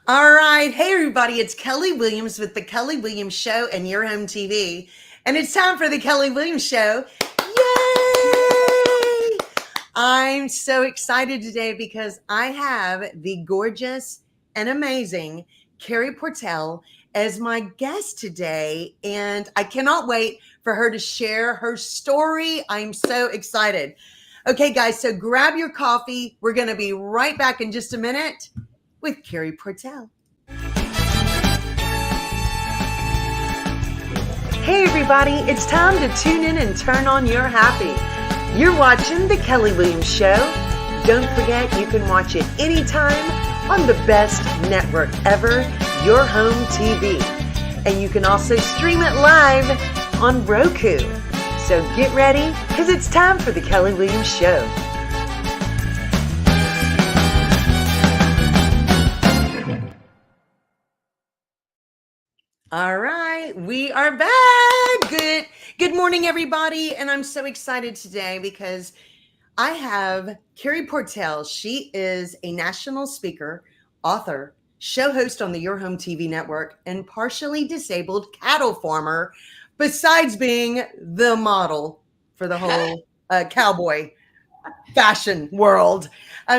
All right. Hey, everybody. It's Kelly Williams with The Kelly Williams Show and Your Home TV. And it's time for The Kelly Williams Show. Yay! I'm so excited today because I have the gorgeous and amazing Carey Portell as my guest today. And I cannot wait for her to share her story. I'm so excited. Okay, guys, so grab your coffee. We're going to be right back in just a minute with Carey Portell. Hey everybody, it's time to tune in and turn on your happy. You're watching The Kelly Williams Show. Don't forget you can watch it anytime on the best network ever, Your Home TV. And you can also stream it live on Roku. So get ready, because it's time for The Kelly Williams Show. All right, we are back. Good morning, everybody. And I'm so excited today because I have Carey Portell. She is a national speaker, author, show host on the Your Home TV network, and partially disabled cattle farmer, besides being the model for the whole cowboy fashion world.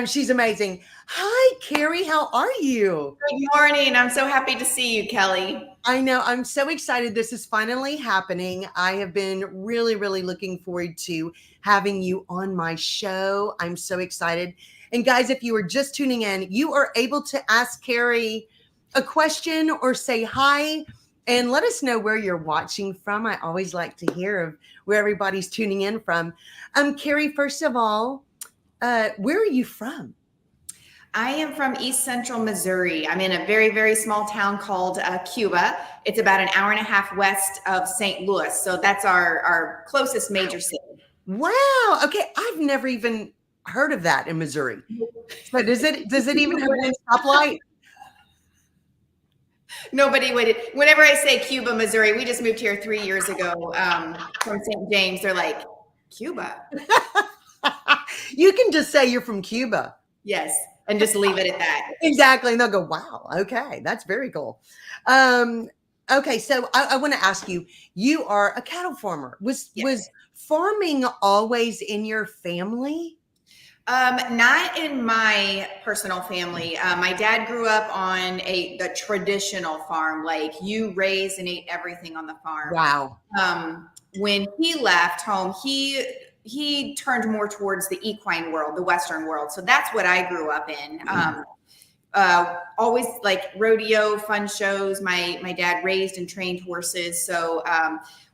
She's amazing. Hi, Carey. How are you? Good morning. I'm so happy to see you, Kelly. I know. I'm so excited. This is finally happening. I have been really, really looking forward to having you on my show. I'm so excited. And guys, if you are just tuning in, you are able to ask Carey a question or say hi and let us know where you're watching from. I always like to hear of where everybody's tuning in from. Carey, first of all, where are you from? I am from East Central Missouri. I'm in a very, very small town called Cuba. It's about an hour and a half west of St. Louis. So that's our closest major city. Wow. Okay. I've never even heard of that in Missouri. But does it even have one stoplight? Nobody would. Whenever I say Cuba, Missouri, we just moved here 3 years ago from St. James. They're like, Cuba? You can just say you're from Cuba. Yes. And just leave it at that. Exactly. And they'll go, wow, okay, that's very cool. Okay, so I want to ask you, you are a cattle farmer. Was farming always in your family? Not in my personal family. My dad grew up on the traditional farm, like you raised and ate everything on the farm. Wow. When he left home, he turned more towards the equine world, the Western world. So that's what I grew up in. Always like rodeo, fun shows. My dad raised and trained horses. So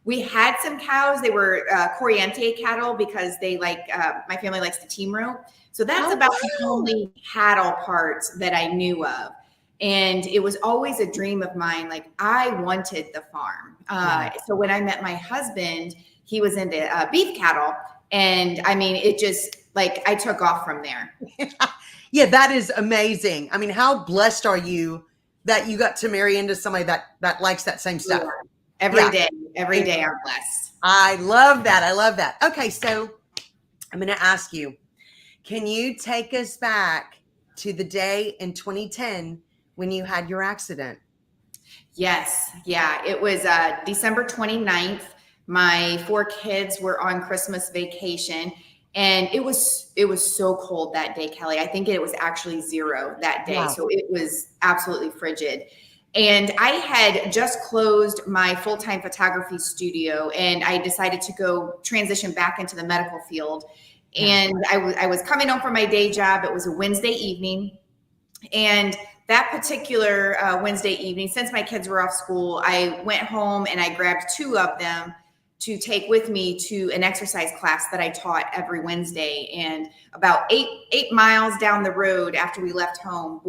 we had some cows. They were Corriente cattle because they my family likes the team rope. So that's about the only cattle parts that I knew of. And it was always a dream of mine. Like I wanted the farm. So when I met my husband, he was into beef cattle. And I mean, it just I took off from there. Yeah, that is amazing. I mean, how blessed are you that you got to marry into somebody that likes that same stuff? Every day I'm blessed. I love that. I love that. Okay, so I'm going to ask you, can you take us back to the day in 2010 when you had your accident? Yes. Yeah. It was December 29th. My 4 kids were on Christmas vacation and it was so cold that day, Kelly. I think it was actually 0 that day. Wow. So it was absolutely frigid. And I had just closed my full-time photography studio and I decided to go transition back into the medical field. And I was coming home from my day job. It was a Wednesday evening. And that particular Wednesday evening, since my kids were off school, I went home and I grabbed 2 of them to take with me to an exercise class that I taught every Wednesday. And about 8 miles down the road after we left home,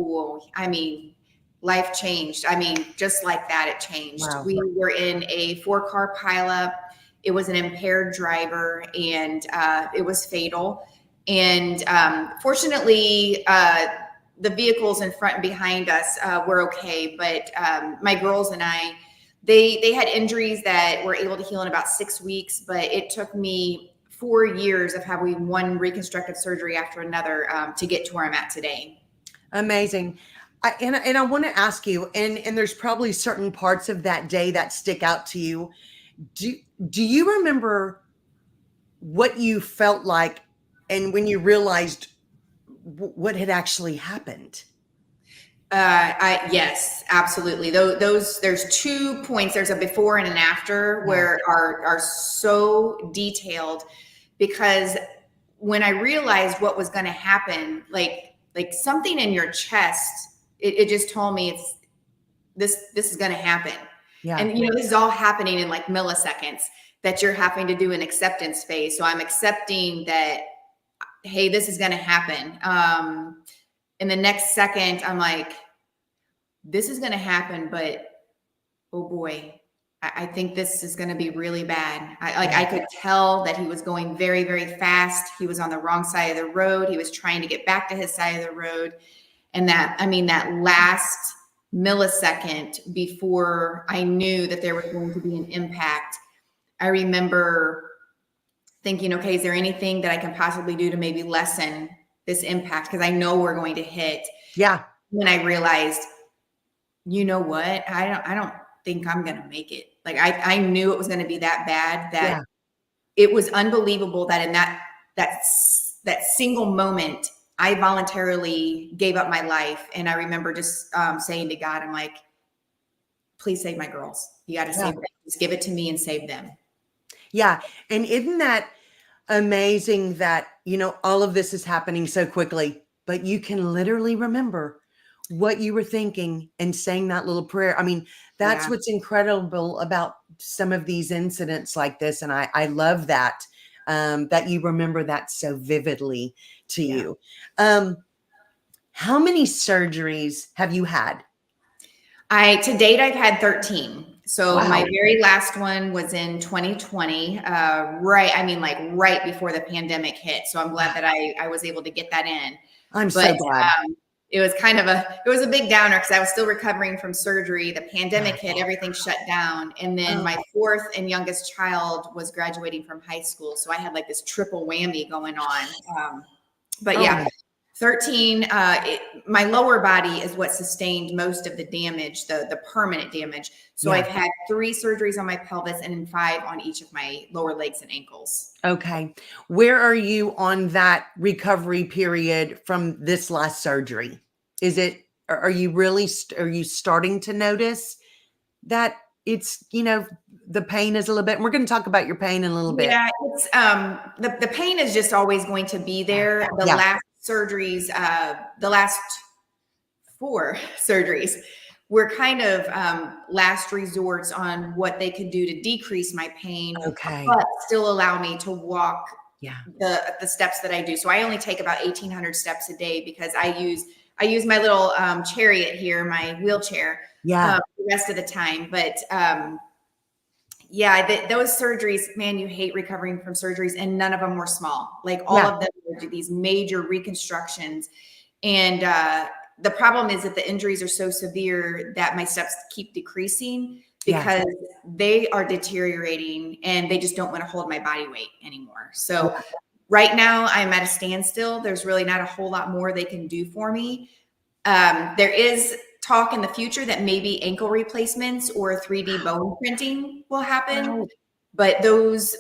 I mean, life changed. I mean, just like that, it changed. Wow. We were in a 4-car pileup. It was an impaired driver and it was fatal. And fortunately, the vehicles in front and behind us were okay. But my girls and I, they had injuries that were able to heal in about 6 weeks, but it took me 4 years of having one reconstructive surgery after another to get to where I'm at today. Amazing. And I want to ask you, and there's probably certain parts of that day that stick out to you. Do do you remember what you felt like, and when you realized what had actually happened? Yes, absolutely. Those there's 2 points. There's a before and an after Yeah. where are so detailed because when I realized what was going to happen, like something in your chest, it just told me this is going to happen. Yeah. And this is all happening in like milliseconds that you're having to do an acceptance phase. So I'm accepting that, hey, this is going to happen. In the next second, I'm like, this is going to happen, but oh boy, I think this is going to be really bad. I could tell that he was going very, very fast. He was on the wrong side of the road. He was trying to get back to his side of the road. And that last millisecond before I knew that there was going to be an impact, I remember thinking, okay, is there anything that I can possibly do to maybe lessen this impact? Because I know we're going to hit. Yeah. When I realized, you know what, I don't think I'm going to make it. Like I knew it was going to be that bad that it was unbelievable that in that single moment, I voluntarily gave up my life. And I remember just saying to God, I'm like, please save my girls. You got to save them. Just give it to me and save them. Yeah. And isn't that amazing that, all of this is happening so quickly, but you can literally remember what you were thinking and saying that little prayer. I mean, that's what's incredible about some of these incidents like this. And I love that, that you remember that so vividly to you. How many surgeries have you had? To date, I've had 13. So Wow. my very last one was in 2020, right before the pandemic hit. So I'm glad that I was able to get that in. I'm so glad. It was a big downer because I was still recovering from surgery. The pandemic hit, everything shut down. And then my fourth and youngest child was graduating from high school. So I had like this triple whammy going on. 13, my lower body is what sustained most of the damage, the permanent damage. So I've had 3 surgeries on my pelvis and 5 on each of my lower legs and ankles. Okay. Where are you on that recovery period from this last surgery? Are you starting to notice that it's, the pain is a little bit, and we're going to talk about your pain in a little bit. Yeah, it's, the pain is just always going to be there. The last surgeries, the last 4 surgeries were kind of last resorts on what they could do to decrease my pain, but still allow me to walk the steps that I do. So I only take about 1,800 steps a day because I use my little chariot here, my wheelchair, the rest of the time. But those surgeries, man, you hate recovering from surgeries, and none of them were small. Like all of them were these major reconstructions. And the problem is that the injuries are so severe that my steps keep decreasing because they are deteriorating and they just don't want to hold my body weight anymore. So right now I'm at a standstill. There's really not a whole lot more they can do for me. There is talk in the future that maybe ankle replacements or 3D bone printing will happen. But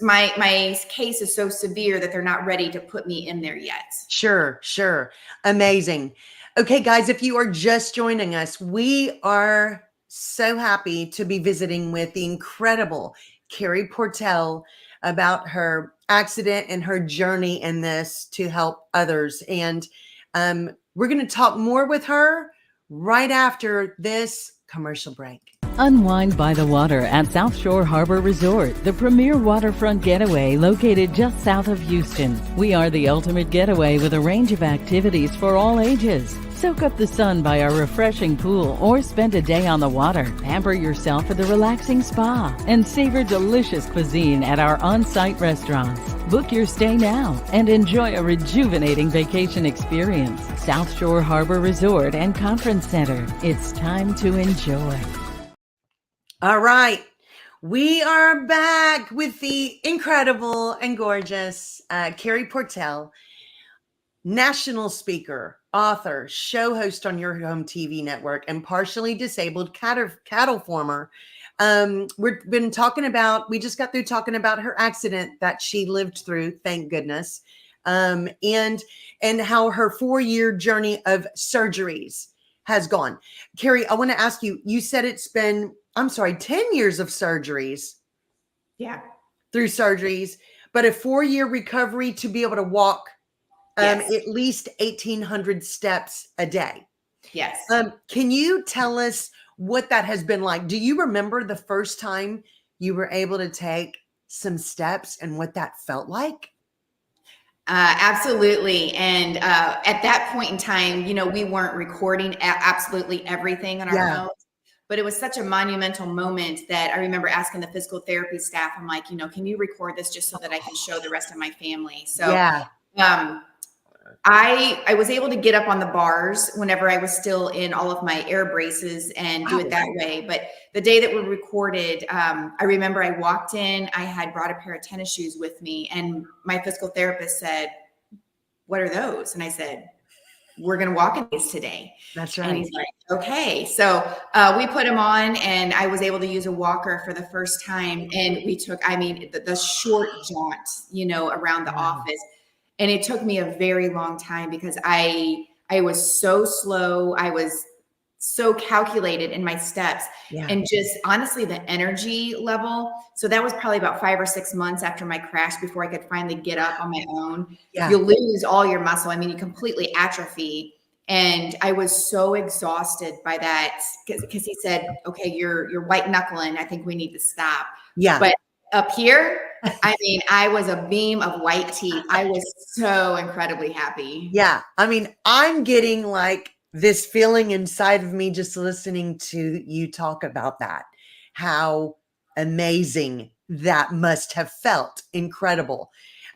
my case is so severe that they're not ready to put me in there yet. Sure. Amazing. Okay, guys, if you are just joining us, we are so happy to be visiting with the incredible Carey Portell about her accident and her journey in this to help others. And we're going to talk more with her right after this commercial break. Unwind by the water at South Shore Harbor Resort, the premier waterfront getaway located just south of Houston. We are the ultimate getaway with a range of activities for all ages. Soak up the sun by our refreshing pool or spend a day on the water. Pamper yourself at the relaxing spa and savor delicious cuisine at our on-site restaurants. Book your stay now and enjoy a rejuvenating vacation experience. South Shore Harbor Resort and Conference Center. It's time to enjoy. All right. We are back with the incredible and gorgeous Carey Portell, national speaker, author, show host on your home TV network, and partially disabled cattle farmer. We just got through talking about her accident that she lived through, thank goodness. And how her 4-year journey of surgeries has gone. Carey, I want to ask you, you said it's been, 10 years of surgeries. Yeah. Through surgeries, but a 4-year recovery to be able to walk Yes. at least 1,800 steps a day. Yes. Can you tell us what that has been like? Do you remember the first time you were able to take some steps and what that felt like? Absolutely. And at that point in time, we weren't recording absolutely everything on our phones, but it was such a monumental moment that I remember asking the physical therapy staff, I'm like, can you record this just so that I can show the rest of my family? So I was able to get up on the bars whenever I was still in all of my air braces and do it that way. But the day that we recorded, I remember I walked in, I had brought a pair of tennis shoes with me, and my physical therapist said, "What are those?" And I said, "We're going to walk in these today." That's right. And he's like, "Okay." So we put them on, and I was able to use a walker for the first time. And we took, the short jaunt, around the office. And it took me a very long time because I was so slow. I was so calculated in my steps and just honestly the energy level. So that was probably about 5 or 6 months after my crash before I could finally get up on my own. You lose all your muscle. You completely atrophy. And I was so exhausted by that because he said, "Okay, you're white knuckling. I think we need to stop." Yeah. But up here, I was a beam of white teeth. I was so incredibly happy. Yeah. I'm getting like this feeling inside of me just listening to you talk about that. How amazing that must have felt. Incredible.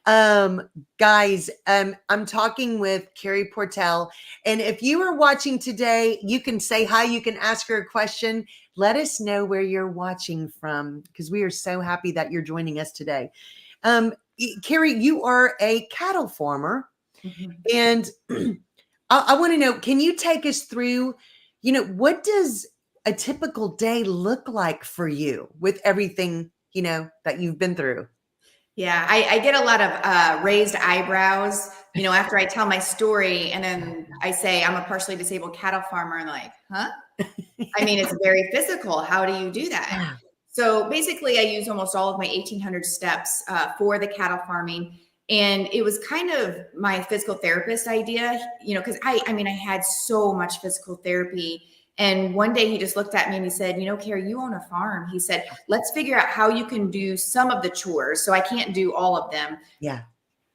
Guys, I'm talking with Carey Portell. And if you are watching today, you can say hi. You can ask her a question. Let us know where you're watching from, because we are so happy that you're joining us today. Carey, you are a cattle farmer. And I want to know, can you take us through, what does a typical day look like for you with everything, that you've been through? Yeah, I get a lot of raised eyebrows, after I tell my story, and then I say I'm a partially disabled cattle farmer, and like, huh? It's very physical. How do you do that? Yeah. So basically I use almost all of my 1,800 steps for the cattle farming. And it was kind of my physical therapist idea, because I had so much physical therapy. And one day he just looked at me and he said, "Carey, you own a farm." He said, "Let's figure out how you can do some of the chores. So I can't do all of them. Yeah.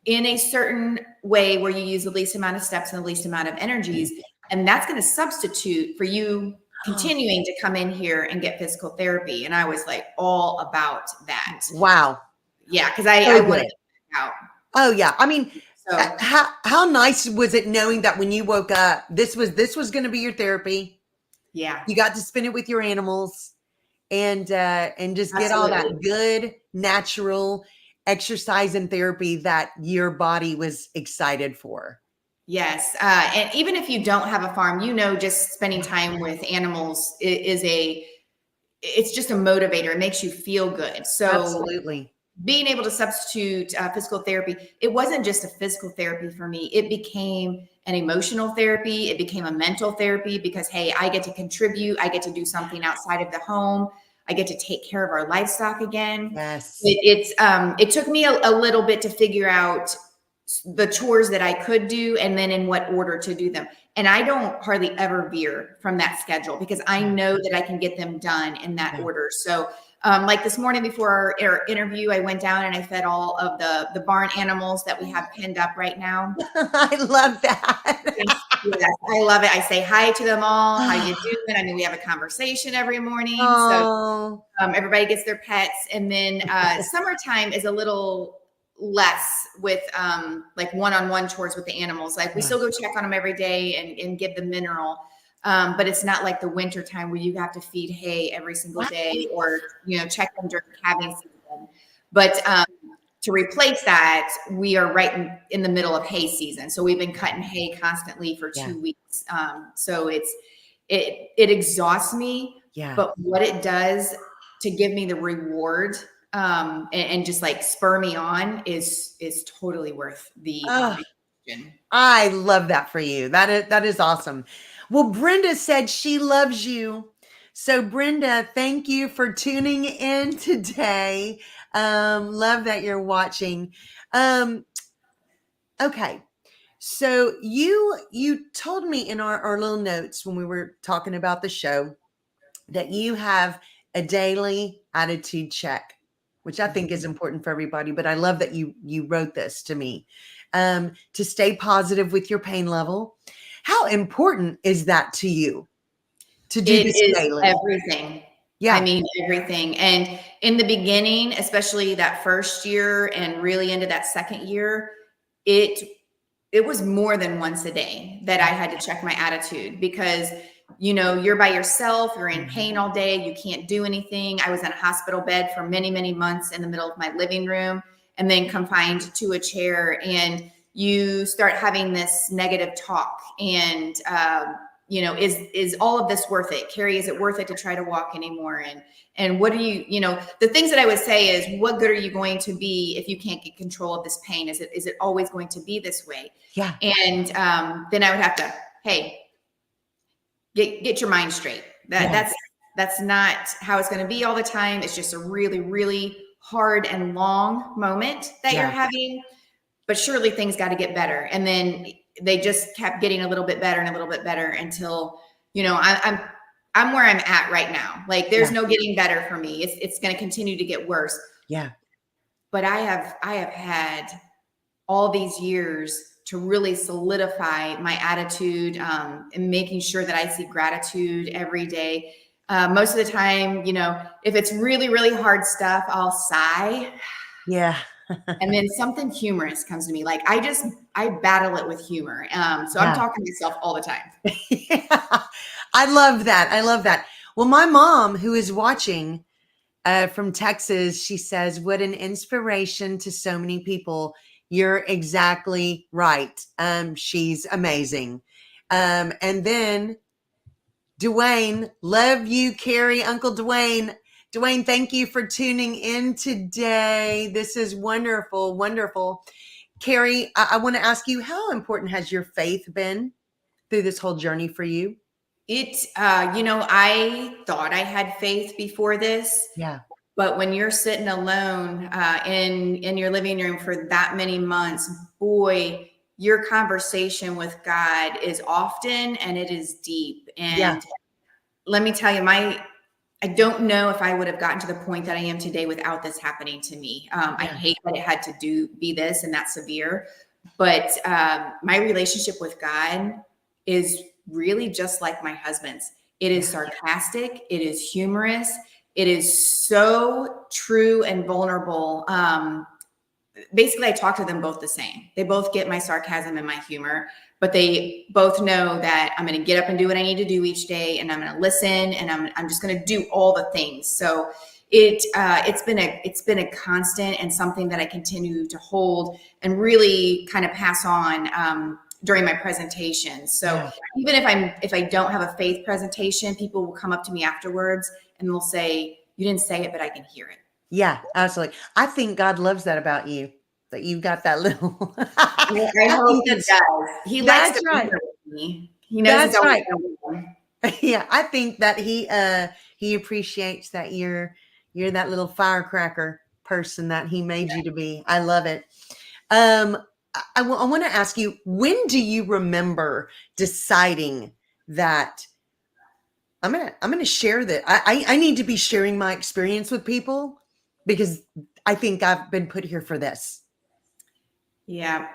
In a certain way where you use the least amount of steps and the least amount of energies. And that's going to substitute for you continuing to come in here and get physical therapy." And I was like all about that. Wow. Yeah. Cause I wanted to get out. Oh yeah. How nice was it knowing that when you woke up, this was going to be your therapy? Yeah. You got to spend it with your animals and just get all that good, natural exercise and therapy that your body was excited for. Yes. And even if you don't have a farm, just spending time with animals it's just a motivator. It makes you feel good. So absolutely. Being able to substitute physical therapy, it wasn't just a physical therapy for me. It became an emotional therapy. It became a mental therapy because, hey, I get to contribute. I get to do something outside of the home. I get to take care of our livestock again. Yes. It took me a little bit to figure out the chores that I could do and then in what order to do them. And I don't hardly ever veer from that schedule because I know that I can get them done in that order. So like this morning before our interview, I went down and I fed all of the barn animals that we have pinned up right now. I love that. Yes, I love it. I say hi to them all. How you doing? We have a conversation every morning. So everybody gets their pets. And then summertime is a little less with like one-on-one chores with the animals. Like we still go check on them every day and give them mineral. But it's not like the winter time where you have to feed hay every single day or, check them during calving season. But to replace that, we are right in the middle of hay season. So we've been cutting hay constantly for 2 weeks. So it exhausts me, but what it does to give me the reward and just like spur me on is totally worth the vacation. I love that for you. That is awesome. Well, Brenda said she loves you. So Brenda, thank you for tuning in today. Love that you're watching. Okay. So you told me in our little notes when we were talking about the show that you have a daily attitude check, which I think is important for everybody. But I love that you wrote this to me, to stay positive with your pain level. How important is that to you to do this daily? Everything. Yeah. I mean, everything. And in the beginning, especially that first year and really into that second year, it was more than once a day that I had to check my attitude because, you know, you're by yourself, you're in pain all day, you can't do anything. I was in a hospital bed for many, many months in the middle of my living room and then confined to a chair, and you start having this negative talk and, you know, is all of this worth it? Carey, is it worth it to try to walk anymore? And what do you know, the things that I would say is, what good are you going to be if you can't get control of this pain? Is it always going to be this way? Yeah. And then I would have to, hey, get your mind straight. That's not how it's going to be all the time. It's just a really, really hard and long moment that you're having, but surely things got to get better. And then they just kept getting a little bit better and a little bit better until, you know, I'm where I'm at right now. Like there's no getting better for me. It's going to continue to get worse. Yeah. But I have had all these years to really solidify my attitude, and making sure that I see gratitude every day. Most of the time, you know, if it's really, really hard stuff, I'll sigh. Yeah. And then something humorous comes to me. Like I battle it with humor. So I'm talking to myself all the time. Yeah. I love that. I love that. Well, my mom, who is watching from Texas, she says, what an inspiration to so many people. You're exactly right. She's amazing. And then Dwayne, love you, Carey, Uncle Dwayne. Dwayne, thank you for tuning in today. This is wonderful, wonderful. Carey, I want to ask you, how important has your faith been through this whole journey for you? You know, I thought I had faith before this. Yeah. But when you're sitting alone in your living room for that many months, boy, your conversation with God is often and it is deep. And let me tell you, I don't know if I would have gotten to the point that I am today without this happening to me. I hate that it had to be this and that severe, but my relationship with God is really just like my husband's. It is sarcastic. It is humorous. It is so true and vulnerable. Basically, I talk to them both the same. They both get my sarcasm and my humor, but they both know that I'm going to get up and do what I need to do each day, and I'm going to listen, and I'm just going to do all the things. So it's been a constant and something that I continue to hold and really kind of pass on during my presentation. So even if I don't have a faith presentation, people will come up to me afterwards and they'll say, you didn't say it, but I can hear it. Yeah, absolutely. I think God loves that about you, that you've got that little. I hope he does. He likes to be with me. He knows that's right. Yeah, I think that he appreciates that you're that little firecracker person that he made you to be. I love it. I want to ask you, when do you remember deciding that I'm gonna share that? I need to be sharing my experience with people because I think I've been put here for this. Yeah.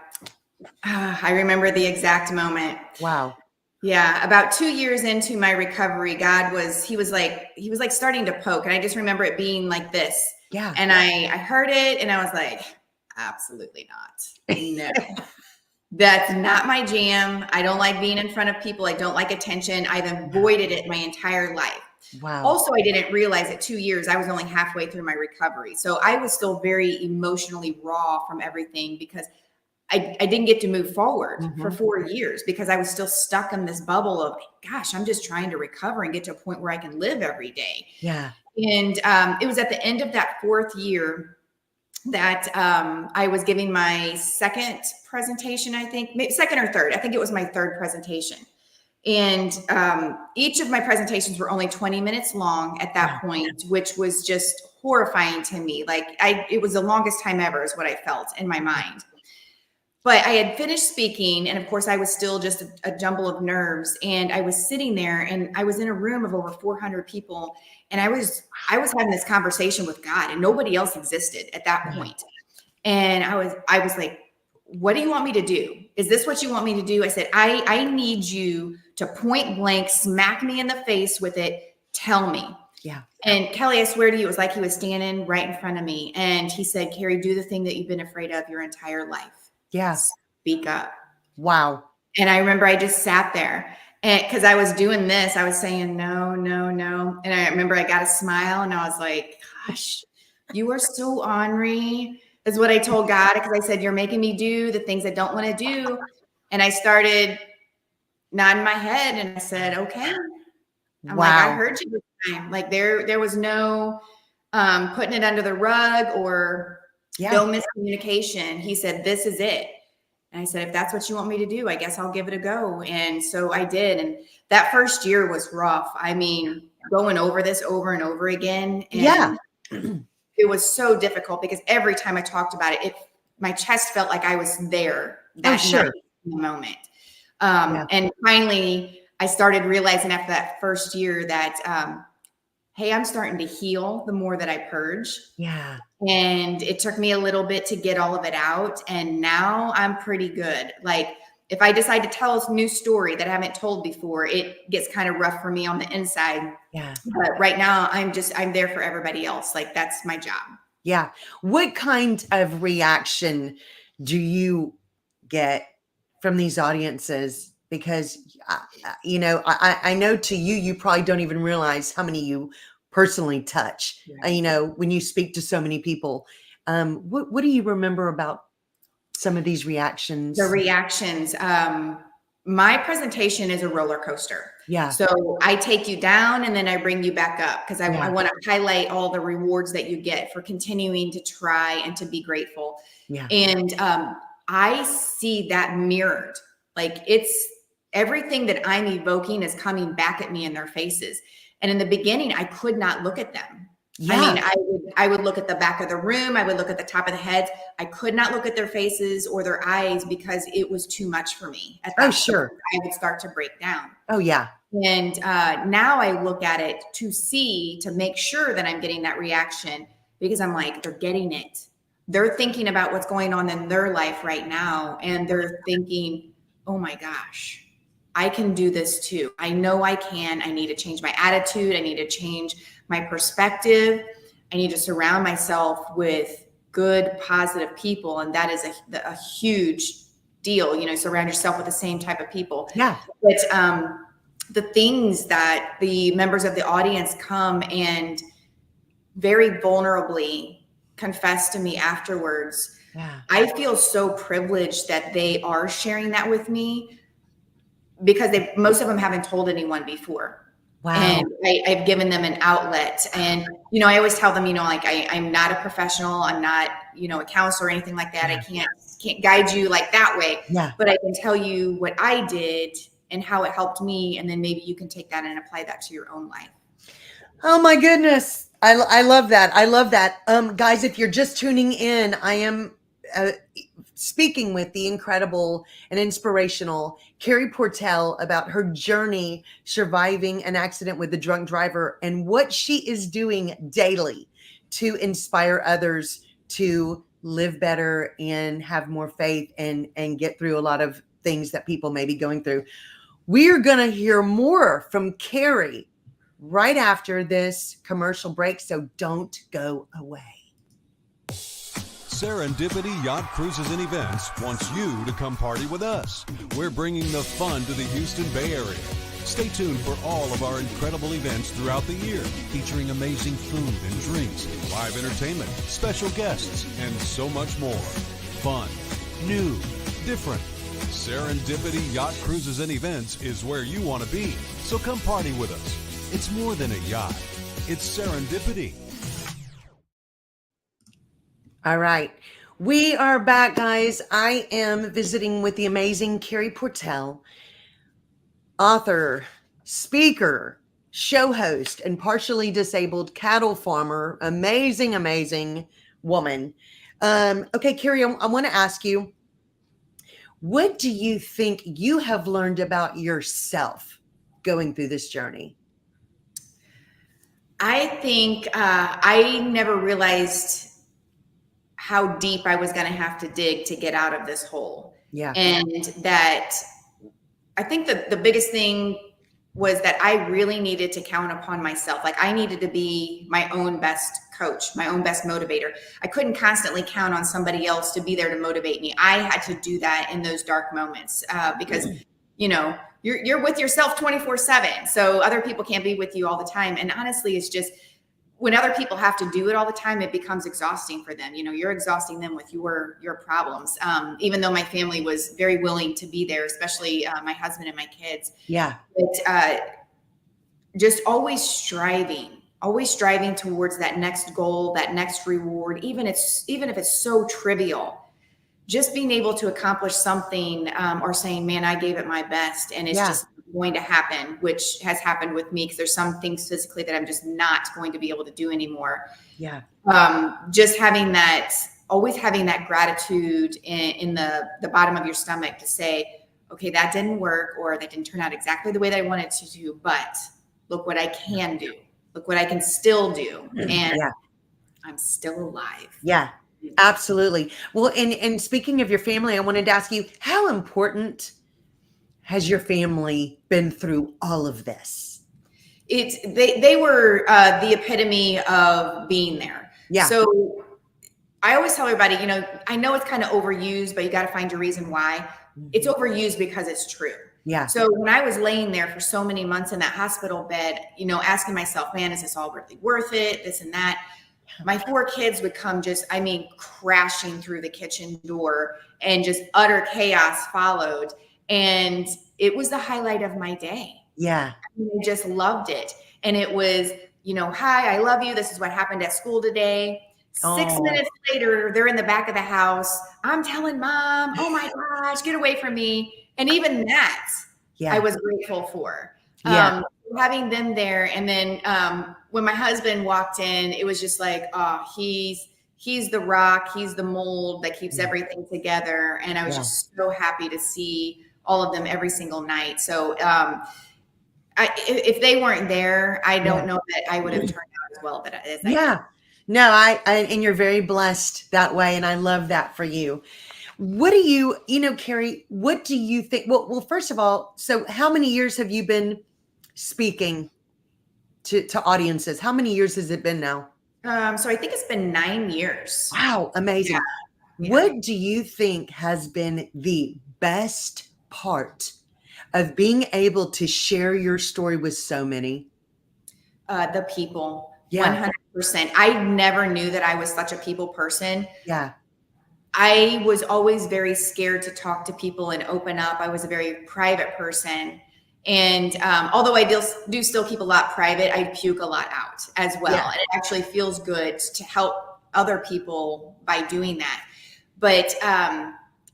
I remember the exact moment. Wow. Yeah. About 2 years into my recovery, God he was like starting to poke. And I just remember it being like this. Yeah. And I heard it and I was like, absolutely not. No. That's not my jam. I don't like being in front of people. I don't like attention. I've avoided it my entire life. Wow. Also, I didn't realize at 2 years, I was only halfway through my recovery. So I was still very emotionally raw from everything because I didn't get to move forward for 4 years because I was still stuck in this bubble of, gosh, I'm just trying to recover and get to a point where I can live every day. Yeah. And it was at the end of that 4th year that I was giving my second presentation, I think, maybe second or third. I think it was my third presentation. And each of my presentations were only 20 minutes long at that point, which was just horrifying to me. Like it was the longest time ever is what I felt in my mind. But I had finished speaking, and of course I was still just a jumble of nerves. And I was sitting there, and I was in a room of over 400 people, and I was having this conversation with God, and nobody else existed at that point. And I was like, what do you want me to do? Is this what you want me to do? I said, I need you to point blank smack me in the face with it. Tell me. Yeah. And Kelly, I swear to you, it was like he was standing right in front of me. And he said, Carey, do the thing that you've been afraid of your entire life. Yes. Speak up. Wow. And I remember I just sat there, and because I was doing this, I was saying, no, no, no. And I remember I got a smile, and I was like, gosh, you are so ornery, is what I told God, because I said, you're making me do the things I don't want to do. And I started nodding my head, and I said, okay. I'm like, I heard you this time. Like there was no putting it under the rug or no miscommunication. He said, this is it. And I said, if that's what you want me to do, I guess I'll give it a go. And so I did. And that first year was rough. I mean, going over this over and over again. And it was so difficult because every time I talked about it, my chest felt like I was there that night in the moment. And finally, I started realizing after that first year that, hey, I'm starting to heal the more that I purge. Yeah. And it took me a little bit to get all of it out. And now I'm pretty good. Like if I decide to tell a new story that I haven't told before, it gets kind of rough for me on the inside. Yeah. But right now I'm there for everybody else. Like that's my job. Yeah. What kind of reaction do you get from these audiences? Because, I know to you, you probably don't even realize how many you personally touch, when you speak to so many people. What do you remember about some of these reactions? The reactions. My presentation is a roller coaster. Yeah. So I take you down and then I bring you back up because I want to highlight all the rewards that you get for continuing to try and to be grateful. Yeah. And I see that mirrored. Like it's everything that I'm evoking is coming back at me in their faces. And in the beginning, I could not look at them. Yeah. I mean, I would look at the back of the room. I would look at the top of the heads. I could not look at their faces or their eyes because it was too much for me. At that point, I would start to break down. Oh, yeah. And now I look at it to make sure that I'm getting that reaction because I'm like, they're getting it. They're thinking about what's going on in their life right now. And they're thinking, oh my gosh, I can do this too. I know I can. I need to change my attitude. I need to change my perspective. I need to surround myself with good, positive people. And that is a huge deal. Surround yourself with the same type of people. Yeah. But the things that the members of the audience come and very vulnerably confess to me afterwards. Yeah. I feel so privileged that they are sharing that with me because most of them haven't told anyone before. Wow. And I've given them an outlet. And, I always tell them, I'm not a professional. I'm not, a counselor or anything like that. Yeah. I can't guide you like that way. Yeah. But I can tell you what I did and how it helped me. And then maybe you can take that and apply that to your own life. Oh my goodness. I love that. I love that. Guys, if you're just tuning in, I am speaking with the incredible and inspirational Carey Portell about her journey surviving an accident with a drunk driver and what she is doing daily to inspire others to live better and have more faith and get through a lot of things that people may be going through. We are going to hear more from Carey right after this commercial break, so don't go away. Serendipity Yacht Cruises and Events wants you to come party with us. We're bringing the fun to the Houston Bay Area. Stay tuned for all of our incredible events throughout the year, featuring amazing food and drinks, live entertainment, special guests, and so much more. Fun, new, different. Serendipity Yacht Cruises and Events is where you want to be. So come party with us. It's more than a yacht. It's serendipity. All right. We are back, guys. I am visiting with the amazing Carey Portell, author, speaker, show host, and partially disabled cattle farmer. Amazing, amazing woman. Okay, Carey, I want to ask you, what do you think you have learned about yourself going through this journey? I think I never realized how deep I was going to have to dig to get out of this hole. Yeah. And that I think that the biggest thing was that I really needed to count upon myself. Like I needed to be my own best coach, my own best motivator. I couldn't constantly count on somebody else to be there to motivate me. I had to do that in those dark moments because, you know, you're with yourself 24/7. So other people can't be with you all the time. And honestly, it's just when other people have to do it all the time, it becomes exhausting for them. You know, you're exhausting them with your problems. Even though my family was very willing to be there, especially my husband and my kids. Yeah. But just always striving towards that next goal, that next reward, even if it's so trivial. Just being able to accomplish something or saying, man, I gave it my best and it's just going to happen, which has happened with me because there's some things physically that I'm just not going to be able to do anymore. Yeah. Just always having that gratitude in the bottom of your stomach to say, okay, that didn't work or that didn't turn out exactly the way that I wanted to do, but look what I can do. Look what I can still do. And I'm still alive. Yeah. Absolutely. Well, and speaking of your family, I wanted to ask you, how important has your family been through all of this? They were the epitome of being there. Yeah. So I always tell everybody, you know, I know it's kind of overused, but you got to find your reason why. It's overused because it's true. Yeah. So when I was laying there for so many months in that hospital bed, you know, asking myself, man, is this all really worth it? This and that. My 4 kids would come crashing through the kitchen door and just utter chaos followed. And it was the highlight of my day. Yeah. I just loved it. And it was, you know, hi, I love you. This is what happened at school today. 6 minutes later, they're in the back of the house. I'm telling mom, oh my gosh, get away from me. And even that, I was grateful for. Having them there. And then when my husband walked in, it was just like, oh, he's the rock, he's the mold that keeps everything together. And I was just so happy to see all of them every single night. So if they weren't there, I don't know that I would have turned out as well as I did. No, I and you're very blessed that way. And I love that for you. What do you know, Carey, what do you think? Well, first of all, so how many years have you been speaking to audiences? How many years has it been now? So I think it's been 9 years. Wow. Amazing. Yeah. What do you think has been the best part of being able to share your story with so many? The people. 100%. I never knew that I was such a people person. Yeah. I was always very scared to talk to people and open up. I was a very private person. And although I do still keep a lot private, I puke a lot out as well. And it actually feels good to help other people by doing that. But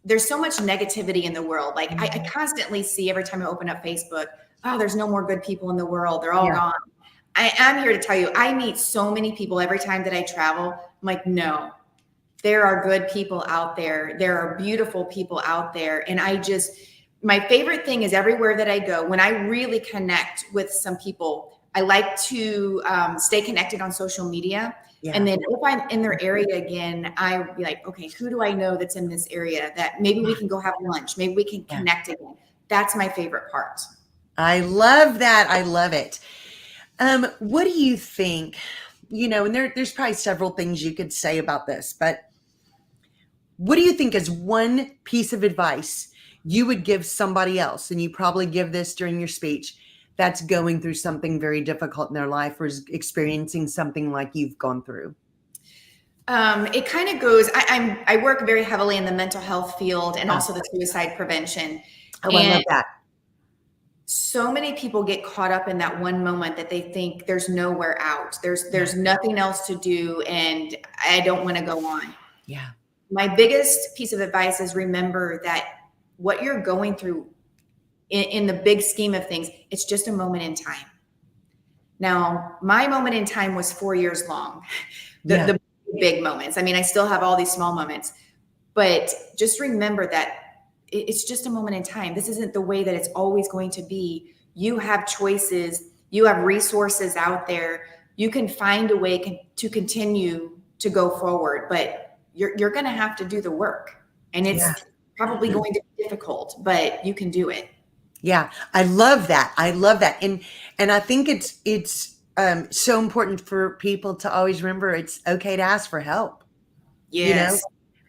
there's so much negativity in the world. Like I constantly see every time I open up Facebook, oh, there's no more good people in the world. They're all gone. I'm here to tell you, I meet so many people every time that I travel. I'm like, no, there are good people out there. There are beautiful people out there. And my favorite thing is everywhere that I go, when I really connect with some people, I like to stay connected on social media. Yeah. And then if I'm in their area again, I would be like, okay, who do I know that's in this area that maybe we can go have lunch? Maybe we can connect again. That's my favorite part. I love that. I love it. What do you think, you know, and there's probably several things you could say about this, but what do you think is one piece of advice you would give somebody else, and you probably give this during your speech, that's going through something very difficult in their life or is experiencing something like you've gone through? It kind of goes, I work very heavily in the mental health field and Oh, also the suicide prevention. oh, I love And that. so many people get caught up in that one moment that they think there's nowhere out. There's Yeah. nothing else to do and I don't want to go on. Yeah. My biggest piece of advice is remember that what you're going through in the big scheme of things, it's just a moment in time. Now, my moment in time was 4 years long. Yeah. The big moments. I mean, I still have all these small moments, but just remember that it's just a moment in time. This isn't the way that it's always going to be. You have choices, you have resources out there. You can find a way to continue to go forward, but you're going to have to do the work. And it's Yeah. probably going to be difficult, but you can do it. Yeah, I love that. I love that. And I think it's so important for people to always remember it's okay to ask for help, you know? Yes.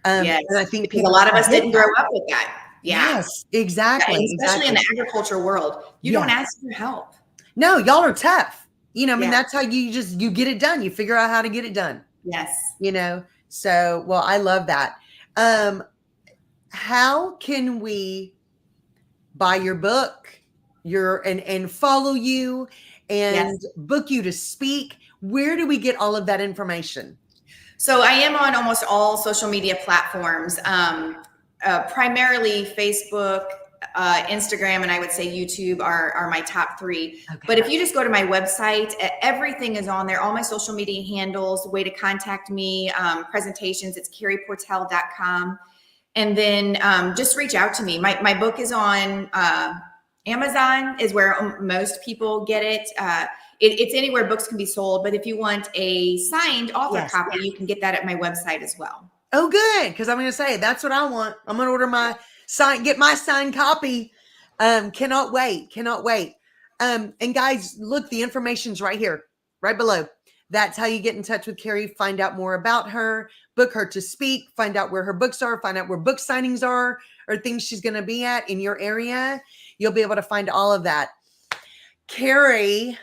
Yes. And I think Because a people lot of us forget didn't that. grow up with that. Yeah. Yes, Yeah, exactly. and especially in Exactly. the agriculture world, you Yeah. don't ask for help. No, y'all are tough. You know, I mean, Yeah. that's how you get it done. You figure out how to get it done, Yes. you know? So, well, I love that. How can we buy your book, and follow you and Yes. book you to speak? Where do we get all of that information? So I am on almost all social media platforms, primarily Facebook, Instagram, and I would say YouTube are my top three. Okay. But if you just go to my website, everything is on there. All my social media handles, way to contact me, presentations, it's careyportell.com. And then just reach out to me. My book is on Amazon is where most people get it. It's anywhere books can be sold, but if you want a signed author Yes. copy, you can get that at my website as well. Oh, good. Because I'm going to say that's what I want. I'm going to order my get my signed copy. Cannot wait. Cannot wait. And guys, look, the information's right here, right below. That's how you get in touch with Carey, find out more about her, book her to speak, find out where her books are, find out where book signings are, or things she's going to be at in your area. You'll be able to find all of that. Carey,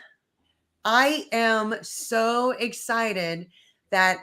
I am so excited that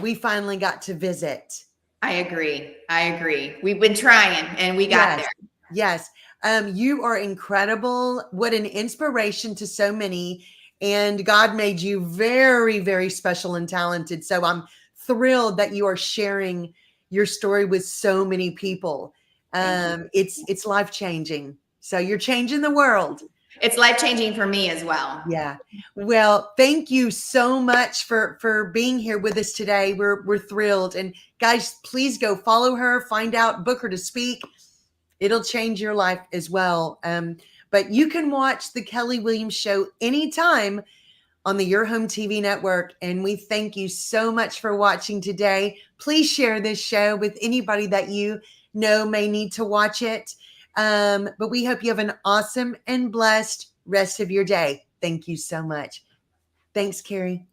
we finally got to visit. I agree. I agree. We've been trying and we got there. Yes. You are incredible. What an inspiration to so many. And God made you very, very special and talented. So I'm thrilled that you are sharing your story with so many people. It's life-changing. So you're changing the world. It's life-changing for me as well. Yeah. Well, thank you so much for being here with us today. We're thrilled. And guys, please go follow her, find out, book her to speak. It'll change your life as well. But you can watch the Kelly Williams Show anytime on the Your Home TV network. And we thank you so much for watching today. Please share this show with anybody that you know may need to watch it. But we hope you have an awesome and blessed rest of your day. Thank you so much. Thanks, Carey.